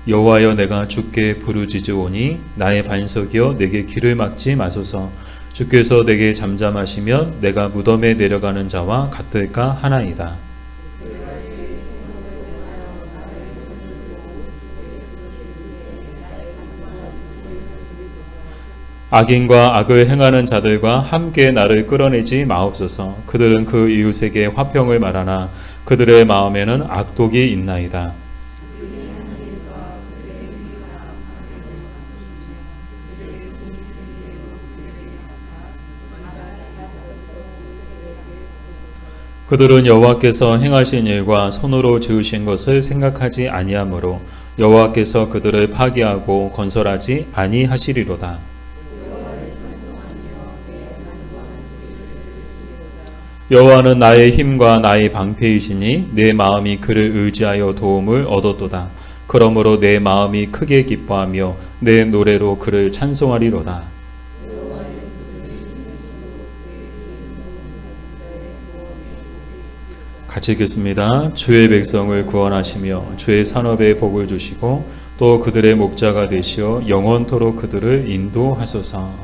여호와여 내가 주께 부르짖으오니 나의 반석이여 내게 길을 막지 마소서. 주께서 내게 잠잠하시면 내가 무덤에 내려가는 자와 같을까 하나이다. 악인과 악을 행하는 자들과 함께 나를 끌어내지 마옵소서. 그들은 그 이웃에게 화평을 말하나 그들의 마음에는 악독이 있나이다. 그들은 여호와께서 행하신 일과 손으로 지으신 것을 생각하지 아니하므로 여호와께서 그들을 파괴하고 건설하지 아니하시리로다. 여호와는 나의 힘과 나의 방패이시니 내 마음이 그를 의지하여 도움을 얻었도다. 그러므로 내 마음이 크게 기뻐하며 내 노래로 그를 찬송하리로다. 같이 읽겠습니다. 주의 백성을 구원하시며 주의 산업에 복을 주시고 또 그들의 목자가 되시어 영원토록 그들을 인도하소서.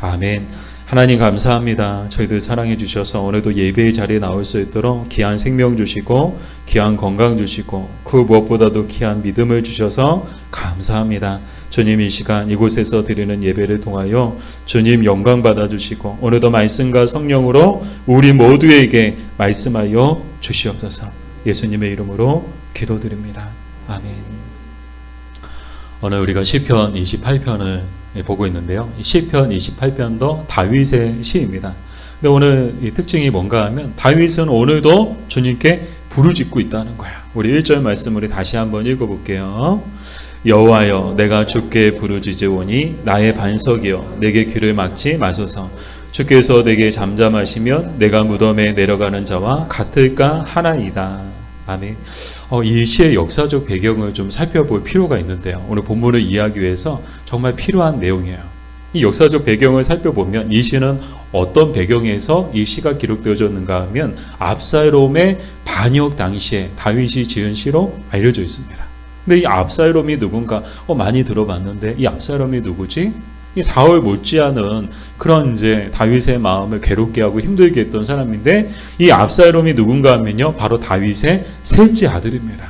아멘. 하나님 감사합니다. 저희들 사랑해 주셔서 오늘도 예배의 자리에 나올 수 있도록 귀한 생명 주시고 귀한 건강 주시고 그 무엇보다도 귀한 믿음을 주셔서 감사합니다. 주님 이 시간 이곳에서 드리는 예배를 통하여 주님 영광 받아주시고 오늘도 말씀과 성령으로 우리 모두에게 말씀하여 주시옵소서. 예수님의 이름으로 기도드립니다. 아멘. 오늘 우리가 시편 28편을 보고 있는데요. 시편 28편도 다윗의 시입니다. 근데 오늘 이 특징이 뭔가 하면 다윗은 오늘도 주님께 부르짖고 있다는 거예요. 우리 1절 말씀 우리 다시 한번 읽어볼게요. 여호와여 내가 주께 부르짖으오니 나의 반석이여 내게 귀를 막지 마소서. 주께서 내게 잠잠하시면 내가 무덤에 내려가는 자와 같을까 하나이다. 아멘. 이 시의 역사적 배경을 좀 살펴볼 필요가 있는데요. 오늘 본문을 이해하기 위해서 정말 필요한 내용이에요. 이 역사적 배경을 살펴보면 이 시는 어떤 배경에서 이 시가 기록되어졌는가 하면 압살롬의 반역 당시에 다윗이 지은 시로 알려져 있습니다. 근데 이 압살롬이 누군가 많이 들어봤는데 이 압살롬이 누구지? 이 사울 못지않은 그런 이제 다윗의 마음을 괴롭게 하고 힘들게 했던 사람인데 이 압살롬이 누군가 하면요 바로 다윗의 셋째 아들입니다.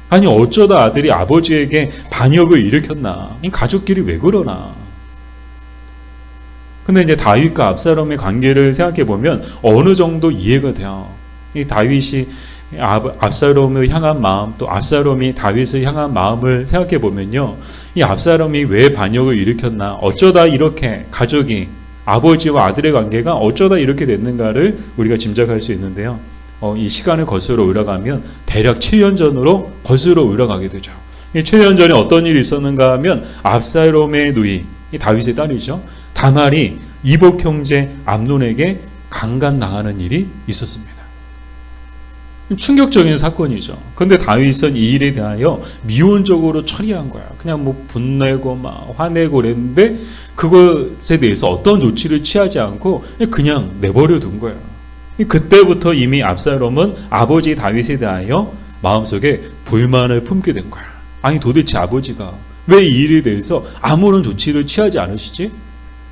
아니 어쩌다 아들이 아버지에게 반역을 일으켰나? 이 가족끼리 왜 그러나? 근데 이제 다윗과 압살롬의 관계를 생각해 보면 어느 정도 이해가 돼요. 이 다윗이 압살롬을 향한 마음 또 압살롬이 다윗을 향한 마음을 생각해 보면요 이 압살롬이 왜 반역을 일으켰나 어쩌다 이렇게 가족이 아버지와 아들의 관계가 어쩌다 이렇게 됐는가를 우리가 짐작할 수 있는데요 이 시간을 거슬러 올라가면 대략 7년 전으로 거슬러 올라가게 되죠. 이 7년 전에 어떤 일이 있었는가 하면 압살롬의 누이 이 다윗의 딸이죠 다말이 이복 형제 암논에게 강간당하는 일이 있었습니다. 충격적인 사건이죠. 근데 다윗은 이 일에 대하여 미온적으로 처리한 거야. 그냥 뭐 분내고 막 화내고 그랬는데 그것에 대해서 어떤 조치를 취하지 않고 그냥 내버려 둔 거야. 그때부터 이미 압살롬은 아버지 다윗에 대하여 마음속에 불만을 품게 된 거야. 아니 도대체 아버지가 왜 이 일에 대해서 아무런 조치를 취하지 않으시지?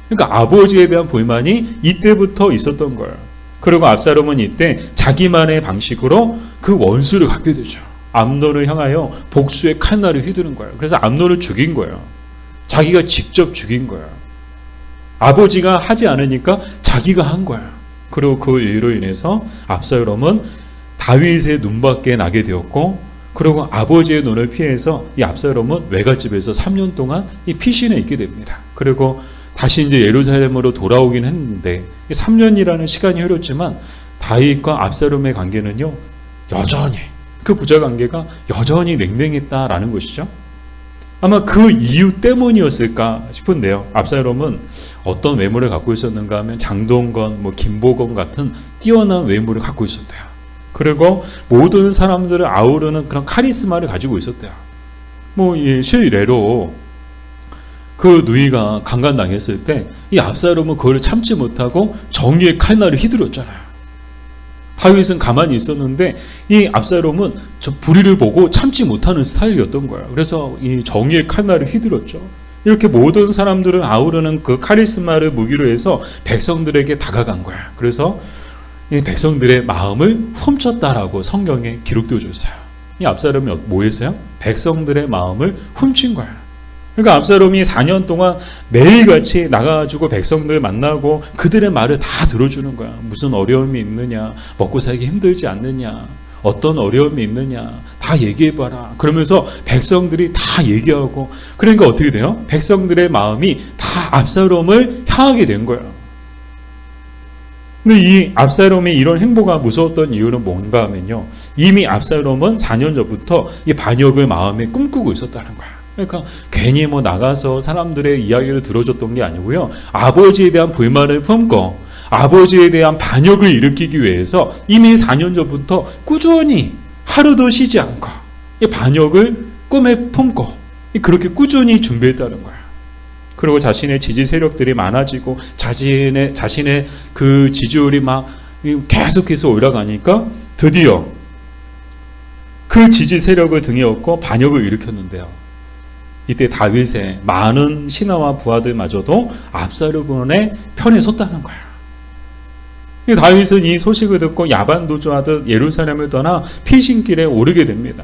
그러니까 아버지에 대한 불만이 이때부터 있었던 거예요. 그리고 압살롬은 이때 자기만의 방식으로 그 원수를 갖게 되죠. 암논을 향하여 복수의 칼날을 휘두른 거예요. 그래서 암논을 죽인 거예요. 자기가 직접 죽인 거예요. 아버지가 하지 않으니까 자기가 한 거예요. 그리고 그 일로 인해서 압살롬은 다윗의 눈밖에 나게 되었고 그리고 아버지의 눈을 피해서 이 압살롬은 외갓집에서 3년 동안 이 피신해 있게 됩니다. 그리고 다시 이제 예루살렘으로 돌아오긴 했는데 3년이라는 시간이 흐렸지만 다윗과 압살롬의 관계는요 여전히 그 부자 관계가 여전히 냉랭했다라는 것이죠. 아마 그 이유 때문이었을까 싶은데요. 압살롬은 어떤 외모를 갖고 있었는가 하면 장동건, 김보건 같은 뛰어난 외모를 갖고 있었대요. 그리고 모든 사람들을 아우르는 그런 카리스마를 가지고 있었대요. 실례로 그 누이가 강간당했을 때 이 압살롬은 그걸 참지 못하고 정의의 칼날을 휘두르었잖아요. 다윗은 가만히 있었는데 이 압살롬은 저 불의를 보고 참지 못하는 스타일이었던 거예요. 그래서 이 정의의 칼날을 휘둘렀죠. 이렇게 모든 사람들은 아우르는 그 카리스마를 무기로 해서 백성들에게 다가간 거야. 그래서 이 백성들의 마음을 훔쳤다라고 성경에 기록되어 있어요. 이 압살롬이 뭐 했어요? 백성들의 마음을 훔친 거야. 그러니까 압살롬이 4년 동안 매일같이 나가가지고 백성들 만나고 그들의 말을 다 들어주는 거야. 무슨 어려움이 있느냐, 먹고 살기 힘들지 않느냐, 어떤 어려움이 있느냐 다 얘기해봐라. 그러면서 백성들이 다 얘기하고, 그러니까 어떻게 돼요? 백성들의 마음이 다 압살롬을 향하게 된 거예요. 근데 이 압살롬의 이런 행보가 무서웠던 이유는 뭔가 하면요, 이미 압살롬은 4년 전부터 이 반역을 마음에 꿈꾸고 있었다는 거야. 그러니까 괜히 뭐 나가서 사람들의 이야기를 들어줬던 게 아니고요, 아버지에 대한 불만을 품고 아버지에 대한 반역을 일으키기 위해서 이미 4년 전부터 꾸준히 하루도 쉬지 않고 이 반역을 꿈에 품고 그렇게 꾸준히 준비했다는 거야. 그리고 자신의 지지 세력들이 많아지고 자신의 그 지지율이 막 계속해서 올라가니까 드디어 그 지지 세력을 등에 업고 반역을 일으켰는데요. 이때 다윗의 많은 신하와 부하들마저도 압살롬의 편에 섰다는 거야. 다윗은 이 소식을 듣고 야반도주하듯 예루살렘을 떠나 피신길에 오르게 됩니다.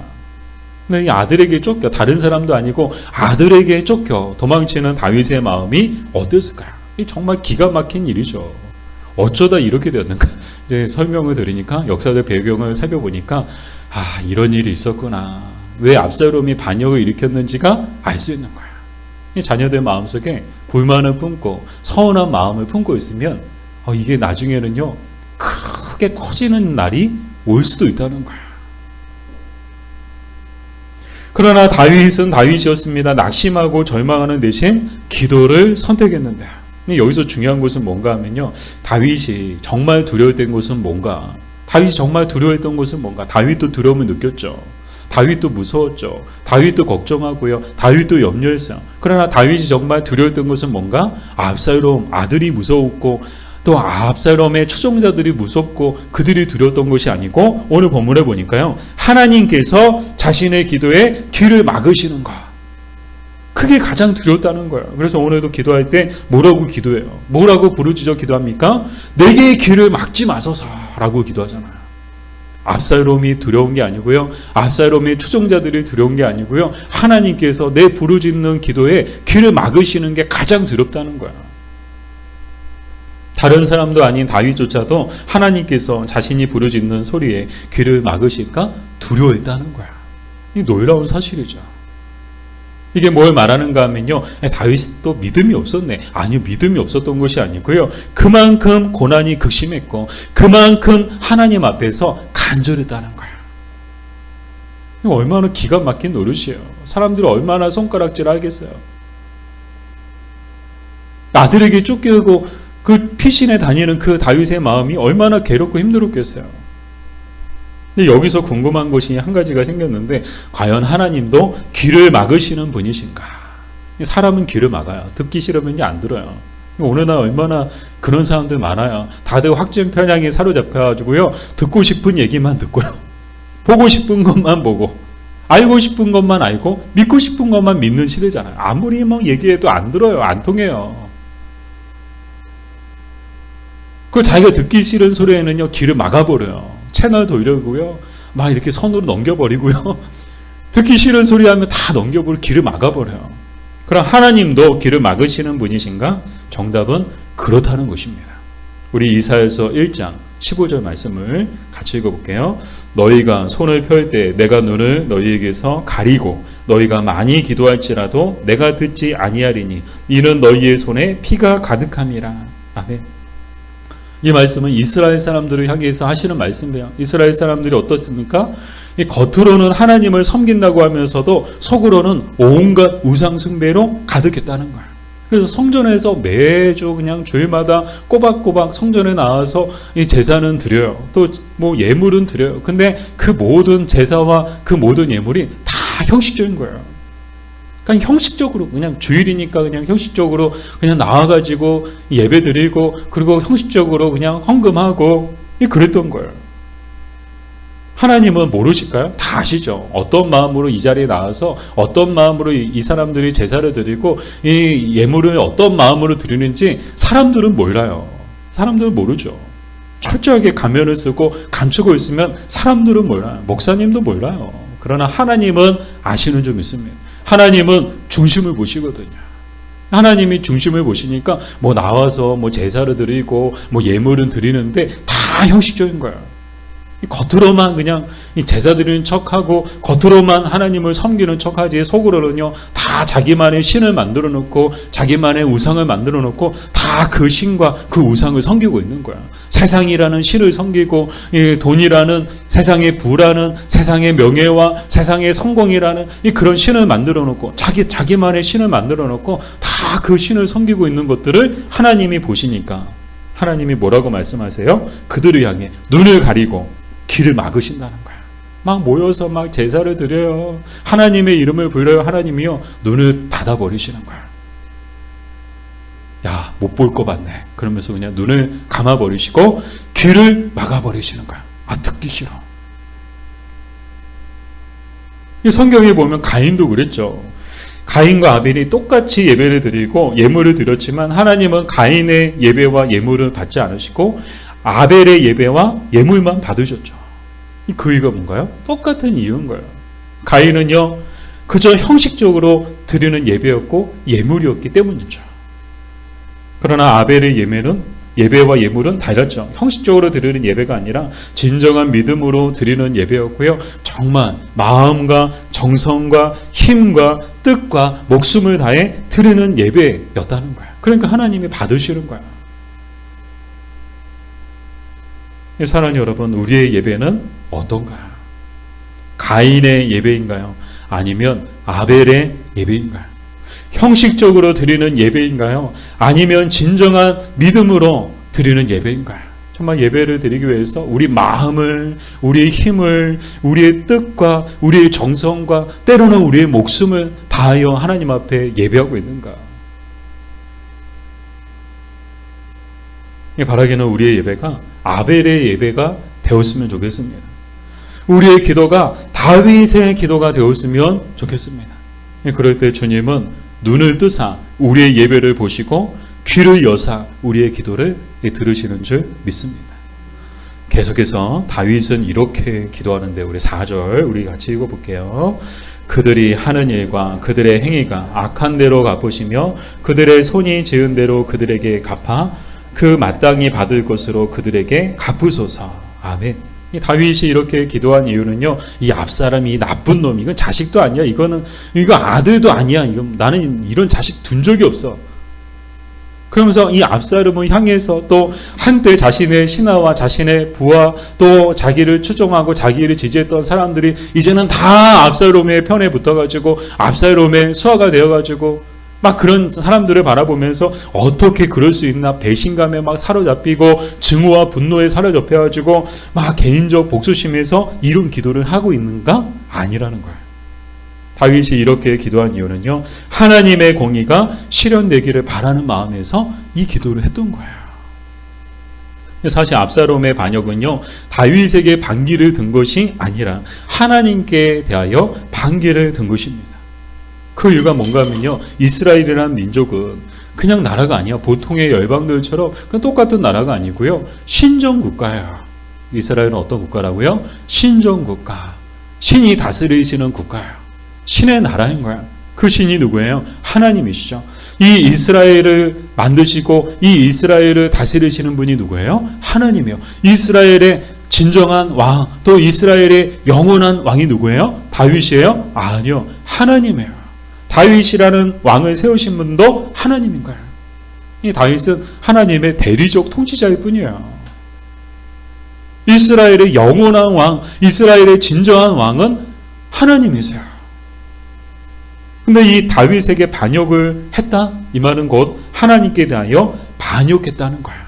근데 이 아들에게 쫓겨, 다른 사람도 아니고 아들에게 쫓겨 도망치는 다윗의 마음이 어땠을까요? 이 정말 기가 막힌 일이죠. 어쩌다 이렇게 되었는가? 이제 설명을 드리니까, 역사적 배경을 살펴보니까 이런 일이 있었구나. 왜 압살롬이 반역을 일으켰는지가 알 수 있는 거야. 이 자녀들 마음속에 불만을 품고 서운한 마음을 품고 있으면 이게 나중에는요 크게 커지는 날이 올 수도 있다는 거야. 그러나 다윗은 다윗이었습니다. 낙심하고 절망하는 대신 기도를 선택했는데, 여기서 중요한 것은 뭔가 하면요, 다윗이 정말 두려웠던 것은 뭔가, 다윗이 정말 두려워했던 것은 뭔가, 다윗도 두려움을 느꼈죠. 다윗도 무서웠죠. 다윗도 걱정하고요. 다윗도 염려했어요. 그러나 다윗이 정말 두려웠던 것은 뭔가, 압살롬 아들이 무서웠고 또 압살롬의 추종자들이 무섭고 그들이 두려웠던 것이 아니고, 오늘 본문에 보니까요, 하나님께서 자신의 기도에 귀를 막으시는 것, 그게 가장 두렵다는 거예요. 그래서 오늘도 기도할 때 뭐라고 기도해요? 뭐라고 부르짖어 기도합니까? 내게 귀를 막지 마소서라고 기도하잖아요. 압살롬이 두려운 게 아니고요, 압살롬의 추종자들이 두려운 게 아니고요, 하나님께서 내 부르짖는 기도에 귀를 막으시는 게 가장 두렵다는 거예요. 다른 사람도 아닌 다윗조차도 하나님께서 자신이 부르짖는 소리에 귀를 막으실까 두려워했다는 거야. 이 놀라운 사실이죠. 이게 뭘 말하는가 하면요, 다윗도 믿음이 없었네. 아니요, 믿음이 없었던 것이 아니고요, 그만큼 고난이 극심했고 그만큼 하나님 앞에서 간절했다는 거야. 이거 얼마나 기가 막힌 노릇이에요. 사람들이 얼마나 손가락질 하겠어요. 아들에게 쫓기고 그 피신에 다니는 그 다윗의 마음이 얼마나 괴롭고 힘들었겠어요. 근데 여기서 궁금한 것이 한 가지가 생겼는데, 과연 하나님도 귀를 막으시는 분이신가? 사람은 귀를 막아요. 듣기 싫으면 안 들어요. 오늘날 얼마나 그런 사람들 많아요. 다들 확증 편향에 사로잡혀가지고요, 듣고 싶은 얘기만 듣고요, 보고 싶은 것만 보고, 알고 싶은 것만 알고, 믿고 싶은 것만 믿는 시대잖아요. 아무리 얘기해도 안 들어요. 안 통해요. 그 자기가 듣기 싫은 소리에는요, 귀를 막아버려요. 채널 돌려고요, 막 이렇게 손으로 넘겨버리고요, 듣기 싫은 소리 하면 다 넘겨버리고 귀를 막아버려요. 그럼 하나님도 귀를 막으시는 분이신가? 정답은 그렇다는 것입니다. 우리 이사야서 1장 15절 말씀을 같이 읽어볼게요. 너희가 손을 펼 때 내가 눈을 너희에게서 가리고 너희가 많이 기도할지라도 내가 듣지 아니하리니 이는 너희의 손에 피가 가득함이라. 아멘. 이 말씀은 이스라엘 사람들을 향해서 하시는 말씀이에요. 이스라엘 사람들이 어떻습니까? 겉으로는 하나님을 섬긴다고 하면서도 속으로는 온갖 우상 숭배로 가득했다는 거예요. 그래서 성전에서 매주 그냥 주일마다 꼬박꼬박 성전에 나와서 이 제사는 드려요. 또 뭐 예물은 드려요. 근데 그 모든 제사와 그 모든 예물이 다 형식적인 거예요. 그냥 형식적으로, 그냥 주일이니까 그냥 형식적으로 그냥 나와가지고 예배 드리고, 그리고 형식적으로 그냥 헌금하고 그랬던 거예요. 하나님은 모르실까요? 다 아시죠. 어떤 마음으로 이 자리에 나와서 어떤 마음으로 이 사람들이 제사를 드리고 이 예물을 어떤 마음으로 드리는지 사람들은 몰라요. 사람들은 모르죠. 철저하게 가면을 쓰고 감추고 있으면 사람들은 몰라요. 목사님도 몰라요. 그러나 하나님은 아시는 점 있습니다. 하나님은 중심을 보시거든요. 하나님이 중심을 보시니까 뭐 나와서 뭐 제사를 드리고 뭐 예물은 드리는데 다 형식적인 거예요. 겉으로만 그냥 이 제사 드리는 척하고 겉으로만 하나님을 섬기는 척하지 속으로는요 다 자기만의 신을 만들어 놓고 자기만의 우상을 만들어 놓고 다 그 신과 그 우상을 섬기고 있는 거야. 세상이라는 신을 섬기고 돈이라는 세상의 부라는 세상의 명예와 세상의 성공이라는 그런 신을 만들어 놓고 자기만의 신을 만들어 놓고 다 그 신을 섬기고 있는 것들을 하나님이 보시니까 하나님이 뭐라고 말씀하세요? 그들을 향해 눈을 가리고 길을 막으신다는 거야. 막 모여서 막 제사를 드려요. 하나님의 이름을 불러요. 하나님이요 눈을 닫아버리시는 거야. 야, 못 볼 거 봤네. 그러면서 그냥 눈을 감아버리시고 길을 막아버리시는 거야. 아, 듣기 싫어. 이 성경에 보면 가인도 그랬죠. 가인과 아벨이 똑같이 예배를 드리고 예물을 드렸지만 하나님은 가인의 예배와 예물을 받지 않으시고 아벨의 예배와 예물만 받으셨죠. 그 이유가 뭔가요? 똑같은 이유인 거예요. 가인은요 그저 형식적으로 드리는 예배였고 예물이었기 때문이죠. 그러나 아벨의 예배와 예물은 달랐죠. 형식적으로 드리는 예배가 아니라 진정한 믿음으로 드리는 예배였고요. 정말 마음과 정성과 힘과 뜻과 목숨을 다해 드리는 예배였다는 거예요. 그러니까 하나님이 받으시는 거예요. 사랑하는 여러분, 우리의 예배는 어떤가요? 가인의 예배인가요? 아니면 아벨의 예배인가요? 형식적으로 드리는 예배인가요? 아니면 진정한 믿음으로 드리는 예배인가요? 정말 예배를 드리기 위해서 우리 마음을, 우리의 힘을, 우리의 뜻과 우리의 정성과 때로는 우리의 목숨을 다하여 하나님 앞에 예배하고 있는가? 바라기는 우리의 예배가 아벨의 예배가 되었으면 좋겠습니다. 우리의 기도가 다윗의 기도가 되었으면 좋겠습니다. 그럴 때 주님은 눈을 뜨사 우리의 예배를 보시고 귀를 여사 우리의 기도를 들으시는 줄 믿습니다. 계속해서 다윗은 이렇게 기도하는데 우리 4절 우리 같이 읽어볼게요. 그들이 하는 일과 그들의 행위가 악한 대로 갚으시며 그들의 손이 지은 대로 그들에게 갚아 그 마땅히 받을 것으로 그들에게 갚으소서. 아멘. 이 다윗이 이렇게 기도한 이유는요, 이 압살롬이 이 나쁜 놈, 이건 자식도 아니야. 이거 아들도 아니야. 나는 이런 자식 둔 적이 없어. 그러면서 이 압살롬을 향해서 또 한때 자신의 신하와 자신의 부하 또 자기를 추종하고 자기를 지지했던 사람들이 이제는 다 압살롬의 편에 붙어가지고 압살롬의 수하가 되어가지고 막 그런 사람들을 바라보면서 어떻게 그럴 수 있나 배신감에 막 사로잡히고 증오와 분노에 사로잡혀가지고 막 개인적 복수심에서 이런 기도를 하고 있는가? 아니라는 거예요. 다윗이 이렇게 기도한 이유는요, 하나님의 공의가 실현되기를 바라는 마음에서 이 기도를 했던 거예요. 사실 압살롬의 반역은요, 다윗에게 반기를 든 것이 아니라 하나님께 대하여 반기를 든 것입니다. 그 이유가 뭔가 하면요, 이스라엘이라는 민족은 그냥 나라가 아니야. 보통의 열방들처럼 그냥 똑같은 나라가 아니고요, 신정국가예요. 이스라엘은 어떤 국가라고요? 신정국가. 신이 다스리시는 국가예요. 신의 나라인 거야. 그 신이 누구예요? 하나님이시죠. 이 이스라엘을 만드시고 이 이스라엘을 다스리시는 분이 누구예요? 하나님이에요. 이스라엘의 진정한 왕, 또 이스라엘의 영원한 왕이 누구예요? 다윗이에요? 아니요, 하나님이에요. 다윗이라는 왕을 세우신 분도 하나님인 거예요. 이 다윗은 하나님의 대리적 통치자일 뿐이에요. 이스라엘의 영원한 왕, 이스라엘의 진정한 왕은 하나님이세요. 근데 이 다윗에게 반역을 했다? 이 말은 곧 하나님께 대하여 반역했다는 거야.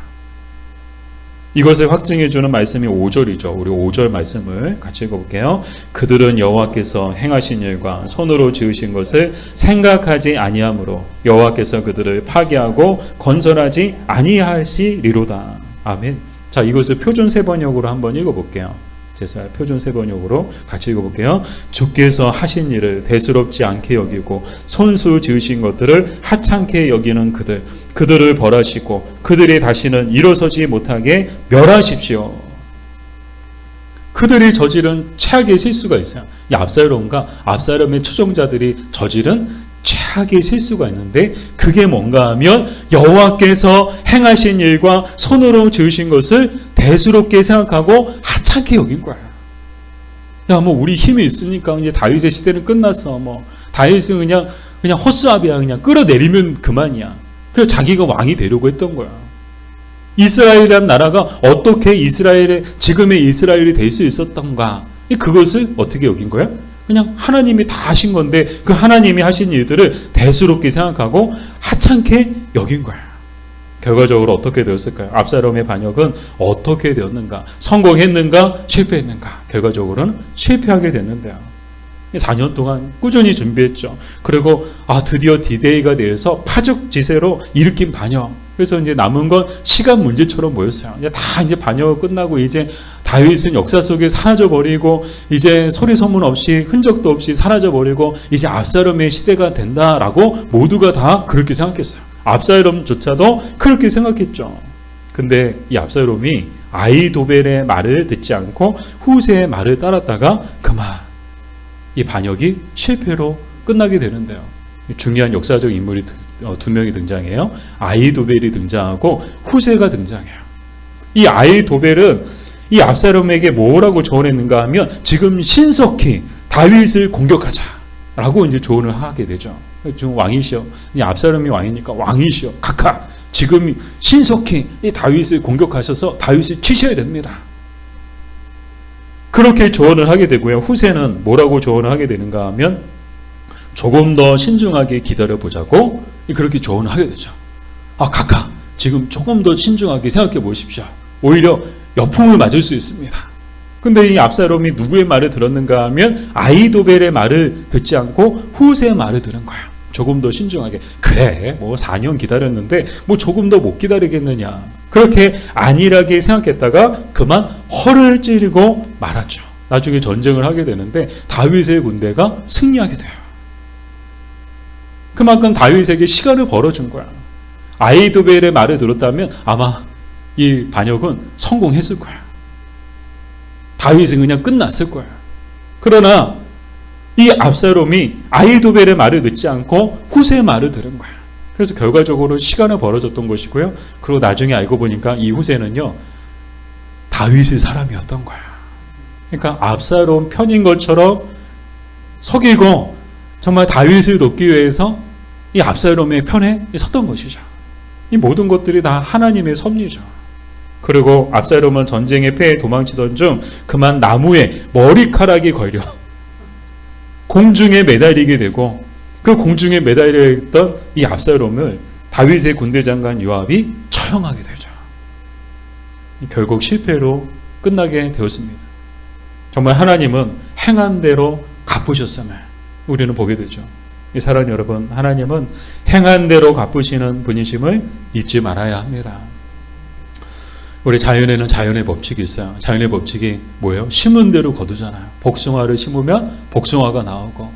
이것을 확증해주는 말씀이 5절이죠. 우리 5절 말씀을 같이 읽어볼게요. 그들은 여호와께서 행하신 일과 손으로 지으신 것을 생각하지 아니하므로 여호와께서 그들을 파괴하고 건설하지 아니하시리로다. 아멘. 자, 이것을 표준 세번역으로 한번 읽어볼게요. 제사야 표준 세번역으로 같이 읽어볼게요. 주께서 하신 일을 대수롭지 않게 여기고 손수 지으신 것들을 하찮게 여기는 그들을 벌하시고 그들이 다시는 일어서지 못하게 멸하십시오. 그들이 저지른 최악의 실수가 있어요. 이 압살롬과 압살롬의 추종자들이 저지른 최악의 실수가 있는데 그게 뭔가 하면 여호와께서 행하신 일과 손으로 지으신 것을 대수롭게 생각하고 하찮게 여긴 거야. 야, 뭐 우리 힘이 있으니까 이제 다윗의 시대는 끝났어. 뭐 다윗은 그냥 허수아비야. 그냥 끌어내리면 그만이야. 그래서 자기가 왕이 되려고 했던 거야. 이스라엘이란 나라가 어떻게 지금의 이스라엘이 될 수 있었던가? 그것을 어떻게 여긴 거야? 그냥 하나님이 다 하신 건데 그 하나님이 하신 일들을 대수롭게 생각하고 하찮게 여긴 거야. 결과적으로 어떻게 되었을까요? 압살롬의 반역은 어떻게 되었는가? 성공했는가? 실패했는가? 결과적으로는 실패하게 됐는데요. 4년 동안 꾸준히 준비했죠. 그리고 드디어 디데이가 돼서 파죽지세로 일으킨 반역. 그래서 이제 남은 건 시간 문제처럼 보였어요. 이제 반역이 끝나고 이제 다윗은 역사 속에 사라져 버리고 이제 소리 소문 없이 흔적도 없이 사라져 버리고 이제 압살롬의 시대가 된다라고 모두가 다 그렇게 생각했어요. 압살롬조차도 그렇게 생각했죠. 근데 이 압살롬이 아히도벨의 말을 듣지 않고 후세의 말을 따랐다가 그만 이 반역이 실패로 끝나게 되는데요. 중요한 역사적 인물이 두 명이 등장해요. 아히도벨이 등장하고 후세가 등장해요. 이 아히도벨은 이 압살롬에게 뭐라고 조언했는가 하면 지금 신속히 다윗을 공격하자라고 이제 조언을 하게 되죠. 지금 왕이시여, 이 압살롬이 왕이니까 왕이시여, 각하 지금 신속히 이 다윗을 공격하셔서 다윗을 치셔야 됩니다. 그렇게 조언을 하게 되고요. 후세는 뭐라고 조언을 하게 되는가 하면 조금 더 신중하게 기다려보자고 그렇게 조언을 하게 되죠. 각하 지금 조금 더 신중하게 생각해 보십시오. 오히려 역풍을 맞을 수 있습니다. 근데 이 압살롬이 누구의 말을 들었는가 하면 아히도벨의 말을 듣지 않고 후세의 말을 들은 거야. 조금 더 신중하게. 그래, 뭐 4년 기다렸는데 뭐 조금 더 못 기다리겠느냐. 그렇게 안일하게 생각했다가 그만 허를 찌르고 말았죠. 나중에 전쟁을 하게 되는데 다윗의 군대가 승리하게 돼요. 그만큼 다윗에게 시간을 벌어준 거야. 아히도벨의 말을 들었다면 아마 이 반역은 성공했을 거야. 다윗은 그냥 끝났을 거야. 그러나 이 압살롬이 아히도벨의 말을 듣지 않고 후세의 말을 들은 거야. 그래서 결과적으로 시간을 벌어졌던 것이고요. 그리고 나중에 알고 보니까 이 후세는요, 다윗의 사람이었던 거야. 그러니까 압살롬 편인 것처럼 속이고 정말 다윗을 돕기 위해서 이 압살롬의 편에 섰던 것이죠. 이 모든 것들이 다 하나님의 섭리죠. 그리고 압살롬은 전쟁의 패에 도망치던 중 그만 나무에 머리카락이 걸려 공중에 매달리게 되고 그 공중에 매달려 있던 이 압살롬을 다윗의 군대 장관 요압이 처형하게 되죠. 결국 실패로 끝나게 되었습니다. 정말 하나님은 행한 대로 갚으셨음을 우리는 보게 되죠. 이 사랑 여러분, 하나님은 행한 대로 갚으시는 분이심을 잊지 말아야 합니다. 우리 자연에는 자연의 법칙이 있어요. 자연의 법칙이 뭐예요? 심은 대로 거두잖아요. 복숭아를 심으면 복숭아가 나오고,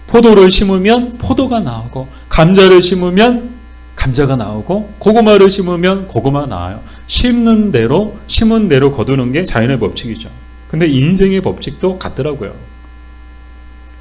포도를 심으면 포도가 나오고, 감자를 심으면 감자가 나오고, 고구마를 심으면 고구마 나와요. 심은 대로 거두는 게 자연의 법칙이죠. 근데 인생의 법칙도 같더라고요.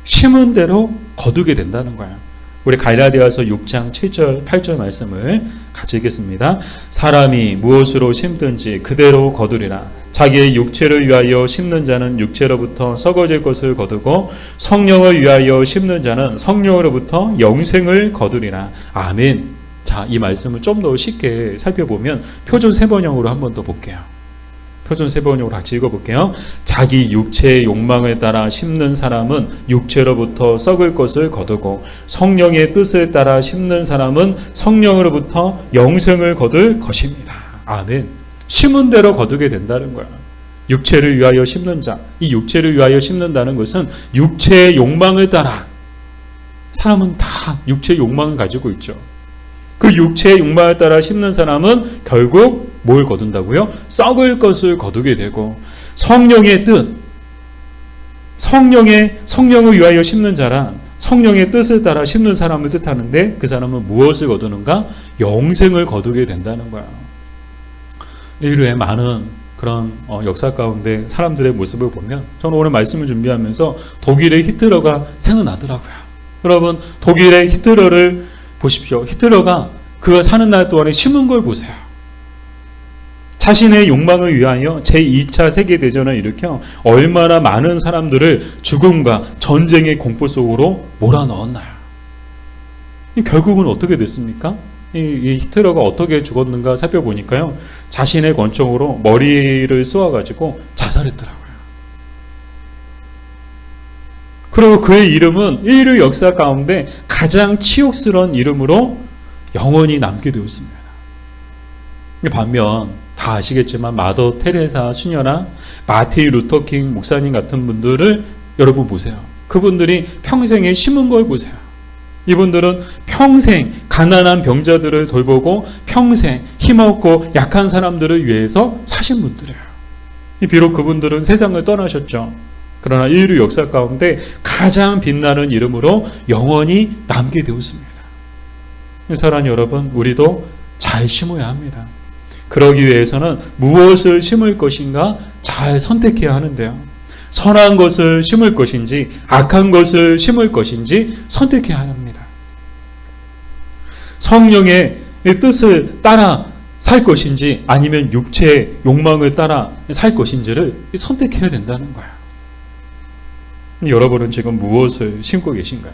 심은 대로 거두게 된다는 거예요. 우리 갈라디아서 6장 7절 8절 말씀을 같이 읽겠습니다. 사람이 무엇으로 심든지 그대로 거두리라. 자기의 육체를 위하여 심는 자는 육체로부터 썩어질 것을 거두고 성령을 위하여 심는 자는 성령으로부터 영생을 거두리라. 아멘. 자, 이 말씀을 좀 더 쉽게 살펴보면 표준 세번역으로 한번 더 볼게요. 표준 세번역으로 같이 읽어볼게요. 자기 육체의 욕망을 따라 심는 사람은 육체로부터 썩을 것을 거두고 성령의 뜻을 따라 심는 사람은 성령으로부터 영생을 거둘 것입니다. 아멘. 심은 대로 거두게 된다는 거야. 육체를 위하여 심는 자, 이 육체를 위하여 심는다는 것은 육체의 욕망을 따라, 사람은 다 육체의 욕망을 가지고 있죠. 그 육체의 욕망을 따라 심는 사람은 결국 뭘 거둔다고요? 썩을 것을 거두게 되고, 성령의 뜻, 성령을 위하여 심는 자란 성령의 뜻을 따라 심는 사람을 뜻하는데 그 사람은 무엇을 거두는가? 영생을 거두게 된다는 거야. 인류의 많은 그런 역사 가운데 사람들의 모습을 보면 저는 오늘 말씀을 준비하면서 독일의 히틀러가 생각나더라고요. 여러분, 독일의 히틀러를 보십시오. 히틀러가 그가 사는 날 동안에 심은 걸 보세요. 자신의 욕망을 위하여 제2차 세계대전을 일으켜 얼마나 많은 사람들을 죽음과 전쟁의 공포 속으로 몰아넣었나요? 결국은 어떻게 됐습니까? 이 히틀러가 어떻게 죽었는가 살펴보니까요, 자신의 권총으로 머리를 쏘아가지고 자살했더라고요. 그리고 그의 이름은 인류 역사 가운데 가장 치욕스러운 이름으로 영원히 남게 되었습니다. 반면 다 아시겠지만 마더 테레사 수녀나 마틴 루터킹 목사님 같은 분들을 여러분 보세요. 그분들이 평생에 심은 걸 보세요. 이분들은 평생 가난한 병자들을 돌보고 평생 힘없고 약한 사람들을 위해서 사신 분들이에요. 비록 그분들은 세상을 떠나셨죠. 그러나 인류 역사 가운데 가장 빛나는 이름으로 영원히 남게 되었습니다. 사랑하는 여러분, 우리도 잘 심어야 합니다. 그러기 위해서는 무엇을 심을 것인가 잘 선택해야 하는데요. 선한 것을 심을 것인지 악한 것을 심을 것인지 선택해야 합니다. 성령의 뜻을 따라 살 것인지 아니면 육체의 욕망을 따라 살 것인지를 선택해야 된다는 거예요. 여러분은 지금 무엇을 심고 계신가요?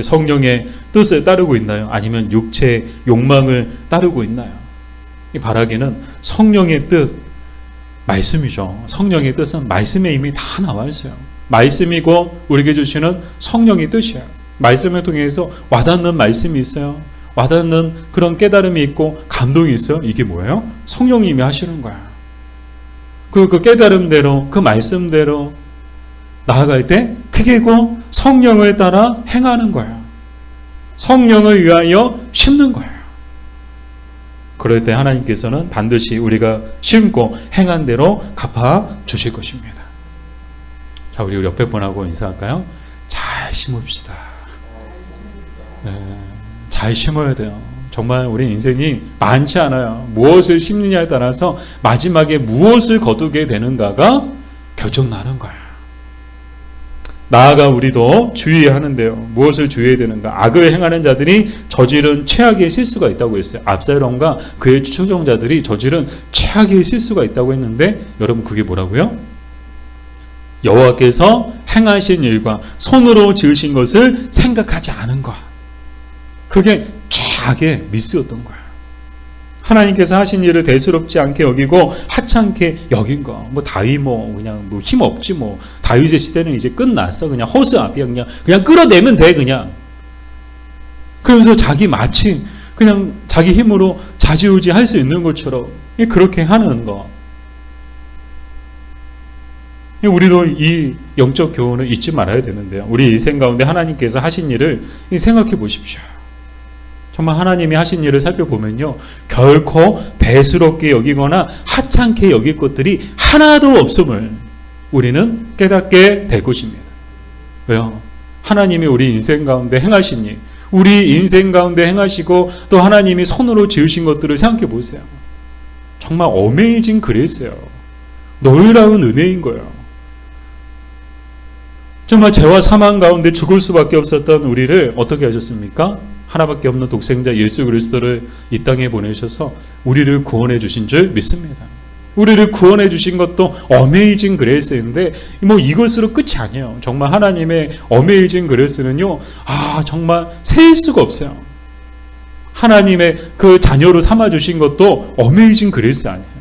성령의 뜻을 따르고 있나요? 아니면 육체의 욕망을 따르고 있나요? 이 바라기는 성령의 뜻, 말씀이죠. 성령의 뜻은 말씀에 이미 다 나와 있어요. 말씀이고 우리에게 주시는 성령의 뜻이에요. 말씀을 통해서 와닿는 말씀이 있어요. 와닿는 그런 깨달음이 있고 감동이 있어요. 이게 뭐예요? 성령님이 하시는 거야. 그 깨달음대로, 그 말씀대로 나아갈 때 그게 고 성령을 따라 행하는 거예요. 성령을 위하여 심는 거예요. 그럴 때 하나님께서는 반드시 우리가 심고 행한 대로 갚아 주실 것입니다. 자, 우리 옆에 분하고 인사할까요? 잘 심읍시다. 네, 잘 심어야 돼요. 정말 우리 인생이 많지 않아요. 무엇을 심느냐에 따라서 마지막에 무엇을 거두게 되는가가 결정나는 거예요. 나아가 우리도 주의해야 하는데요. 무엇을 주의해야 되는가? 악을 행하는 자들이 저지른 최악의 실수가 있다고 했어요. 압살롬과 그의 추종자들이 저지른 최악의 실수가 있다고 했는데 여러분 그게 뭐라고요? 여호와께서 행하신 일과 손으로 지으신 것을 생각하지 않은 것. 그게 최악의 미스였던 거예요. 하나님께서 하신 일을 대수롭지 않게 여기고 하찮게 여긴 거. 다윗 그냥 힘 없지 다윗의 시대는 이제 끝났어. 그냥 허수아비야. 그냥 끌어내면 돼 그냥. 그러면서 자기 마치 그냥 자기 힘으로 좌지우지 할 수 있는 것처럼 그렇게 하는 거. 우리도 이 영적 교훈을 잊지 말아야 되는데요. 우리 인생 가운데 하나님께서 하신 일을 생각해 보십시오. 정말 하나님이 하신 일을 살펴보면요, 결코 대수롭게 여기거나 하찮게 여길 것들이 하나도 없음을 우리는 깨닫게 될 것입니다. 왜요? 하나님이 우리 인생 가운데 행하신 일, 우리 인생 가운데 행하시고 또 하나님이 손으로 지으신 것들을 생각해 보세요. 정말 어메이징 그레이스예요. 놀라운 은혜인 거예요. 정말 죄와 사망 가운데 죽을 수밖에 없었던 우리를 어떻게 하셨습니까? 하나밖에 없는 독생자 예수 그리스도를 이 땅에 보내셔서 우리를 구원해 주신 줄 믿습니다. 우리를 구원해 주신 것도 어메이징 그레이스인데 이것으로 끝이 아니에요. 정말 하나님의 어메이징 그레이스는요, 정말 셀 수가 없어요. 하나님의 그 자녀로 삼아 주신 것도 어메이징 그레이스 아니에요.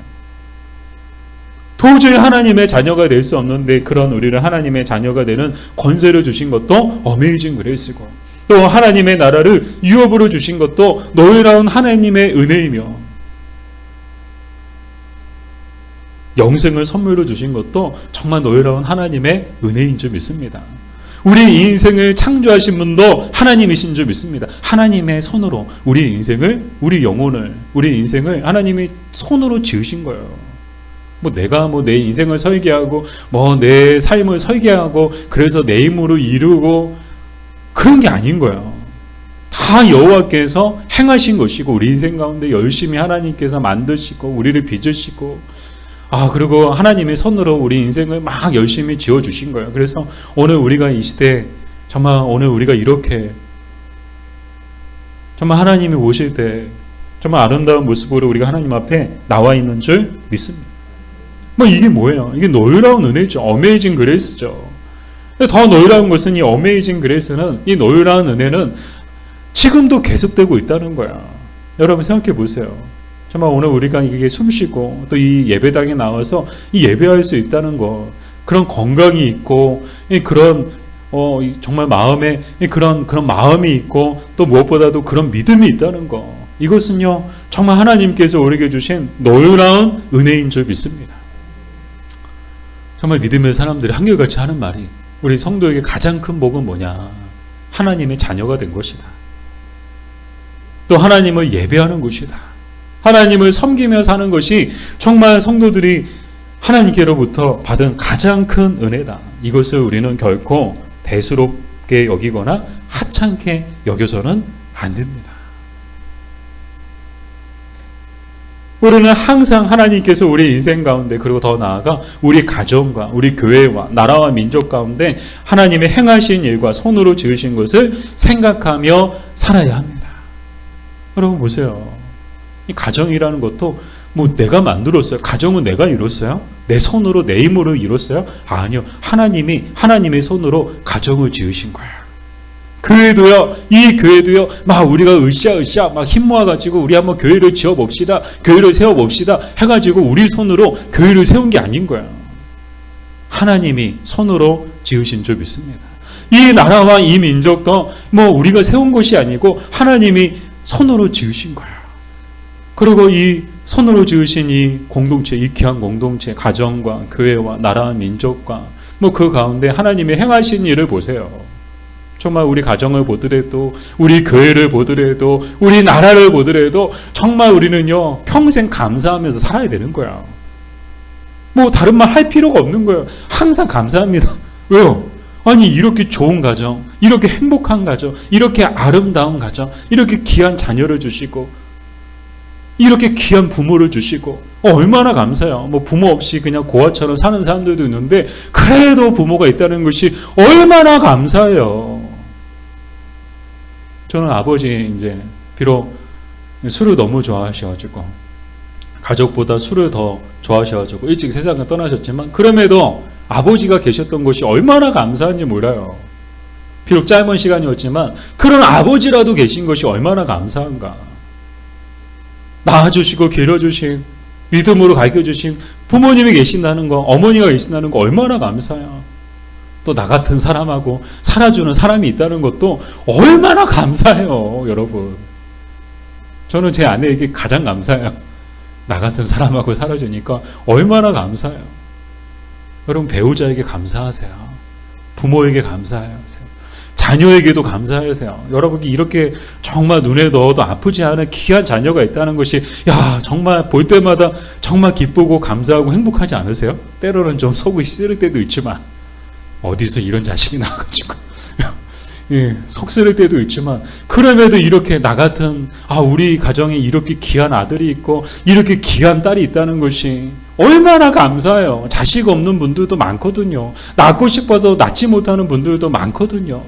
도저히 하나님의 자녀가 될 수 없는데 그런 우리를 하나님의 자녀가 되는 권세를 주신 것도 어메이징 그레이스고, 또 하나님의 나라를 유업으로 주신 것도 놀라운 하나님의 은혜이며, 영생을 선물로 주신 것도 정말 놀라운 하나님의 은혜인 줄 믿습니다. 우리 인생을 창조하신 분도 하나님이신 줄 믿습니다. 하나님의 손으로 우리 인생을, 우리 영혼을, 우리 인생을 하나님이 손으로 지으신 거예요. 뭐 내가 뭐 내 인생을 설계하고 뭐 내 삶을 설계하고 그래서 내 힘으로 이루고 그런 게 아닌 거예요. 다 여호와께서 행하신 것이고 우리 인생 가운데 열심히 하나님께서 만드시고 우리를 빚으시고 그리고 하나님의 손으로 우리 인생을 막 열심히 지어주신 거예요. 그래서 오늘 우리가 이 시대 정말 오늘 우리가 이렇게 정말 하나님이 오실 때 정말 아름다운 모습으로 우리가 하나님 앞에 나와 있는 줄 믿습니다. 뭐 이게 뭐예요? 이게 놀라운 은혜죠. 어메이징 그레이스죠. 더 놀라운 것은 이 어메이징 그레이스는 이 놀라운 은혜는 지금도 계속되고 있다는 거야. 여러분 생각해 보세요. 정말 오늘 우리가 이게 숨쉬고 또 이 예배당에 나와서 이 예배할 수 있다는 거, 그런 건강이 있고 그런 정말 마음에 그런 마음이 있고 또 무엇보다도 그런 믿음이 있다는 거, 이것은요 정말 하나님께서 우리에게 주신 놀라운 은혜인 줄 믿습니다. 정말 믿음의 사람들이 한결같이 하는 말이 우리 성도에게 가장 큰 복은 뭐냐? 하나님의 자녀가 된 것이다. 또 하나님을 예배하는 것이다. 하나님을 섬기며 사는 것이 정말 성도들이 하나님께로부터 받은 가장 큰 은혜다. 이것을 우리는 결코 대수롭게 여기거나 하찮게 여겨서는 안 됩니다. 우리는 항상 하나님께서 우리 인생 가운데 그리고 더 나아가 우리 가정과 우리 교회와 나라와 민족 가운데 하나님의 행하신 일과 손으로 지으신 것을 생각하며 살아야 합니다. 여러분 보세요. 이 가정이라는 것도 뭐 내가 만들었어요. 가정은 내가 이뤘어요? 내 손으로 내 힘으로 이뤘어요? 아니요. 하나님의 손으로 가정을 지으신 거예요. 교회도요, 이 교회도요, 막 우리가 으쌰으쌰 막 힘 모아가지고 우리 한번 교회를 지어봅시다, 교회를 세워봅시다 해가지고 우리 손으로 교회를 세운 게 아닌 거야. 하나님이 손으로 지으신 줄 믿습니다. 이 나라와 이 민족도 뭐 우리가 세운 것이 아니고 하나님이 손으로 지으신 거야. 그리고 이 손으로 지으신 이 공동체, 이 귀한 공동체, 가정과 교회와 나라와 민족과 뭐 그 가운데 하나님이 행하신 일을 보세요. 정말 우리 가정을 보더라도 우리 교회를 보더라도 우리 나라를 보더라도 정말 우리는요 평생 감사하면서 살아야 되는 거야. 뭐 다른 말 할 필요가 없는 거예요. 항상 감사합니다. 왜요? 아니 이렇게 좋은 가정, 이렇게 행복한 가정, 이렇게 아름다운 가정, 이렇게 귀한 자녀를 주시고 이렇게 귀한 부모를 주시고 얼마나 감사해요. 뭐 부모 없이 그냥 고아처럼 사는 사람들도 있는데 그래도 부모가 있다는 것이 얼마나 감사해요. 저는 아버지 이제 비록 술을 너무 좋아하셔가지고 가족보다 술을 더 좋아하셔가지고 일찍 세상을 떠나셨지만 그럼에도 아버지가 계셨던 것이 얼마나 감사한지 몰라요. 비록 짧은 시간이었지만 그런 아버지라도 계신 것이 얼마나 감사한가. 낳아주시고 기려주신 믿음으로 가르쳐주신 부모님이 계신다는 거, 어머니가 계신다는 거 얼마나 감사해요. 또 나 같은 사람하고 살아주는 사람이 있다는 것도 얼마나 감사해요. 여러분, 저는 제 아내에게 가장 감사해요. 나 같은 사람하고 살아주니까 얼마나 감사해요. 여러분, 배우자에게 감사하세요. 부모에게 감사하세요. 자녀에게도 감사하세요. 여러분이 이렇게 정말 눈에 넣어도 아프지 않은 귀한 자녀가 있다는 것이 정말 볼 때마다 정말 기쁘고 감사하고 행복하지 않으세요? 때로는 좀 속이 쓰릴 때도 있지만 어디서 이런 자식이 나와가지고 속 쓰릴 때도 있지만 그럼에도 이렇게 나 같은 우리 가정에 이렇게 귀한 아들이 있고 이렇게 귀한 딸이 있다는 것이 얼마나 감사해요. 자식 없는 분들도 많거든요. 낳고 싶어도 낳지 못하는 분들도 많거든요.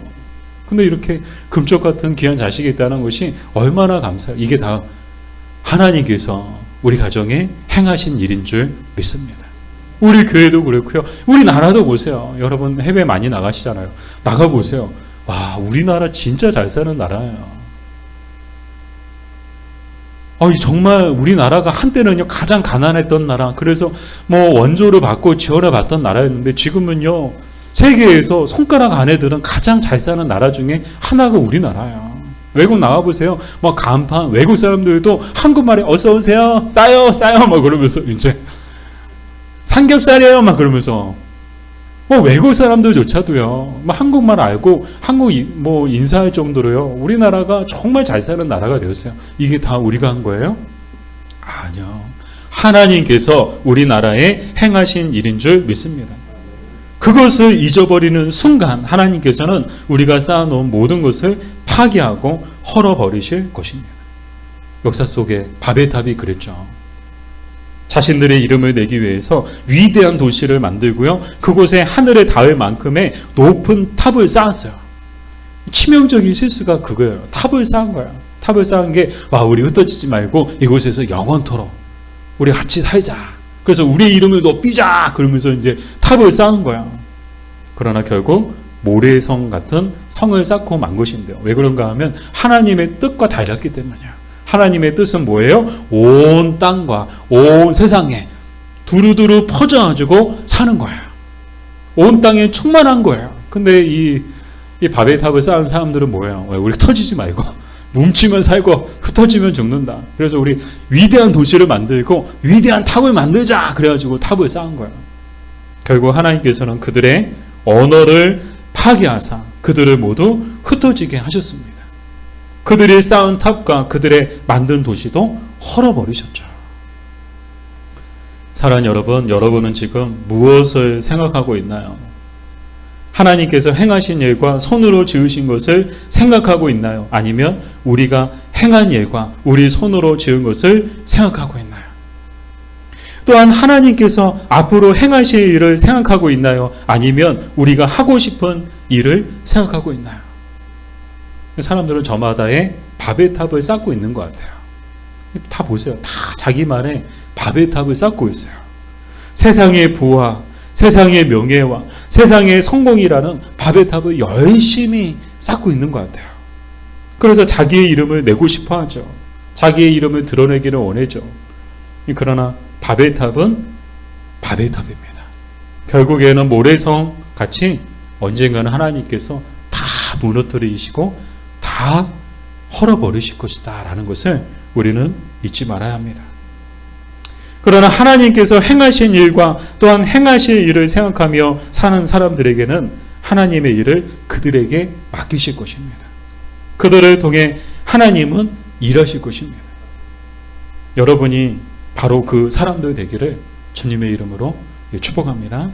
근데 이렇게 금쪽 같은 귀한 자식이 있다는 것이 얼마나 감사해요. 이게 다 하나님께서 우리 가정에 행하신 일인 줄 믿습니다. 우리 교회도 그렇고요. 우리 나라도 보세요. 여러분 해외 많이 나가시잖아요. 나가보세요. 와, 우리나라 진짜 잘 사는 나라예요. 정말 우리나라가 한때는요 가장 가난했던 나라, 그래서 뭐 원조를 받고 지원을 받던 나라였는데 지금은요 세계에서 손가락 안에 드는 가장 잘 사는 나라 중에 하나가 우리나라예요. 외국 나가보세요. 막 간판 외국 사람들도 한국말에 어서 오세요, 싸요 막 그러면서 이제 삼겹살이에요 막 그러면서 외국 사람들조차도요 한국말 알고 한국 뭐 인사할 정도로요 우리나라가 정말 잘 사는 나라가 되었어요. 이게 다 우리가 한 거예요? 아니요. 하나님께서 우리나라에 행하신 일인 줄 믿습니다. 그것을 잊어버리는 순간 하나님께서는 우리가 쌓아놓은 모든 것을 파괴하고 헐어버리실 것입니다. 역사 속에 바벨탑이 그랬죠. 자신들의 이름을 내기 위해서 위대한 도시를 만들고요. 그곳에 하늘에 닿을 만큼의 높은 탑을 쌓았어요. 치명적인 실수가 그거예요. 탑을 쌓은 거야. 탑을 쌓은 게 우리 흩어지지 말고 이곳에서 영원토록 우리 같이 살자. 그래서 우리의 이름을 높이자. 그러면서 이제 탑을 쌓은 거야. 그러나 결국 모래성 같은 성을 쌓고 만 것인데요. 왜 그런가 하면 하나님의 뜻과 달랐기 때문이야. 하나님의 뜻은 뭐예요? 온 땅과 온 세상에 두루두루 퍼져가지고 사는 거야. 온 땅에 충만한 거예요. 근데 이 바벨탑을 쌓은 사람들은 뭐예요? 우리 흩어지지 말고 뭉치면 살고 흩어지면 죽는다. 그래서 우리 위대한 도시를 만들고 위대한 탑을 만들자. 그래가지고 탑을 쌓은 거예요. 결국 하나님께서는 그들의 언어를 파괴하사 그들을 모두 흩어지게 하셨습니다. 그들이 쌓은 탑과 그들의 만든 도시도 헐어버리셨죠. 사랑하는 여러분, 여러분은 지금 무엇을 생각하고 있나요? 하나님께서 행하신 일과 손으로 지으신 것을 생각하고 있나요? 아니면 우리가 행한 일과 우리 손으로 지은 것을 생각하고 있나요? 또한 하나님께서 앞으로 행하실 일을 생각하고 있나요? 아니면 우리가 하고 싶은 일을 생각하고 있나요? 사람들은 저마다의 바벨탑을 쌓고 있는 것 같아요. 다 보세요. 다 자기만의 바벨탑을 쌓고 있어요. 세상의 부와 세상의 명예와 세상의 성공이라는 바벨탑을 열심히 쌓고 있는 것 같아요. 그래서 자기의 이름을 내고 싶어 하죠. 자기의 이름을 드러내기를 원하죠. 그러나 바벨탑은 바벨탑입니다. 결국에는 모래성 같이 언젠가는 하나님께서 다 무너뜨리시고 다 헐어버리실 것이다 라는 것을 우리는 잊지 말아야 합니다. 그러나 하나님께서 행하신 일과 또한 행하실 일을 생각하며 사는 사람들에게는 하나님의 일을 그들에게 맡기실 것입니다. 그들을 통해 하나님은 일하실 것입니다. 여러분이 바로 그 사람들 되기를 주님의 이름으로 축복합니다.